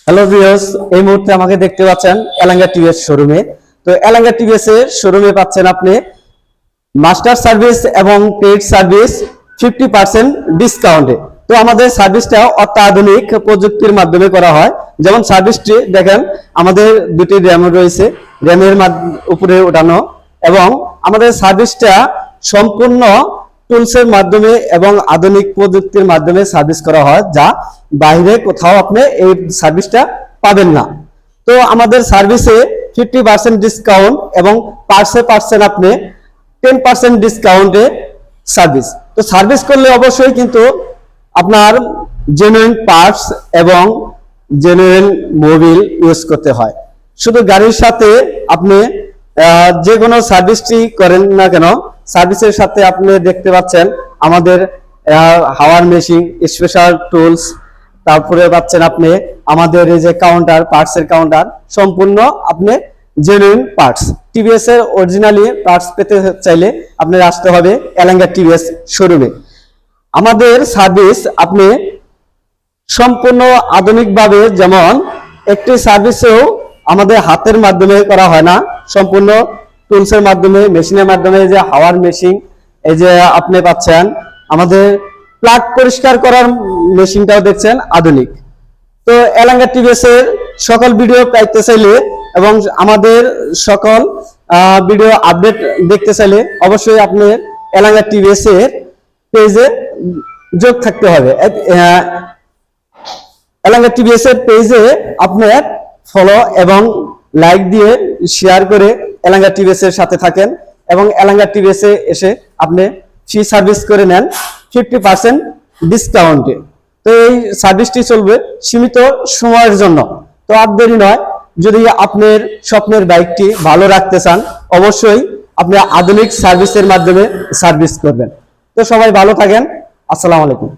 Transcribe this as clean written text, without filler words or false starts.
Hello viewers, এই মুহূর্তে আমাকে দেখতে পাচ্ছেন এলাঙ্গা টিভিএস শোরুমে। তো এলাঙ্গা টিভিএস এর শোরুমে পাচ্ছেন আপনি মাস্টার সার্ভিস এবং পেইড সার্ভিস 50% ডিসকাউন্টে। তো আমাদের সার্ভিসটা অত্যাধুনিক প্রযুক্তির মাধ্যমে করা হয়। যেমন সার্ভিসটি দেখেন, আমাদের দুটি র্যাম রয়েছে, র্যামের উপরে ওঠানো, এবং আমাদের সার্ভিসটা সম্পূর্ণ টুলসের মাধ্যমে এবং আধুনিক প্রযুক্তির মাধ্যমে সার্ভিস করা হয়, যা বাইরে কোথাও আপনি এই সার্ভিসটা পাবেন না। তো আমাদের সার্ভিসে 50% ডিসকাউন্ট এবং পার্সে আপনি 10% ডিসকাউন্টে সার্ভিস। তো সার্ভিস করলে অবশ্যই কিন্তু আপনার জেনুইন পার্টস এবং জেনুইন মোবিল ইউজ করতে হয়। শুধু গাড়ির সাথে আপনি যে কোনো সার্ভিসটি করেন না কেন, সার্ভিসের সাথে আপনি দেখতে পাচ্ছেন আমাদের হাওয়ার মেশিন, স্পেশাল টুলস, তারপরে পাচ্ছেন আপনি আমাদের এই যে কাউন্টার, পার্টসের কাউন্টার, সম্পূর্ণ আপনি জেনুইন পার্টস। টিভিএস এর অরিজিনালি পার্টস পেতে চাইলে আপনার আসতে হবে এলাঙ্গা টিভিএস শোরুমে। আমাদের সার্ভিস আপনি সম্পূর্ণ আধুনিকভাবে, যেমন একটি সার্ভিসেও আমাদের হাতের মাধ্যমে করা হয় না, সম্পূর্ণ টুলসের মাধ্যমে, মেশিনের মাধ্যমে। যে হাওয়ার মেশিন, এই যে আপনি পাচ্ছেন আমাদের প্লাগ পরিষ্কার করার মেশিনটাও দেখছেন আধুনিক। তো এলাঙ্গা টিভিএস এর সকল ভিডিও পাইতে চাইলে এবং আমাদের সকল ভিডিও আপডেট দেখতে চাইলে অবশ্যই আপনি এলাঙ্গা টিভিএস এর পেজে যোগ থাকতে হবে। এলাঙ্গা টিভিএস এর পেজে আপনার ফলো এবং লাইক দিয়ে শেয়ার করে এলাঙ্গা টিভিএস এর সাথে থাকেন, এবং এলাঙ্গা টিভিএস এ এসে আপনি ফ্রি সার্ভিস করে নেন 50% ডিসকাউন্টে। তো এই সার্ভিসটি চলবে সীমিত সময়ের জন্য। তো আর দেরি নয়, যদি আপনার স্বপ্নের বাইকটি ভালো রাখতে চান, অবশ্যই আপনি আধুনিক সার্ভিসের মাধ্যমে সার্ভিস করবেন। তো সবাই ভালো থাকেন, আসসালামু আলাইকুম।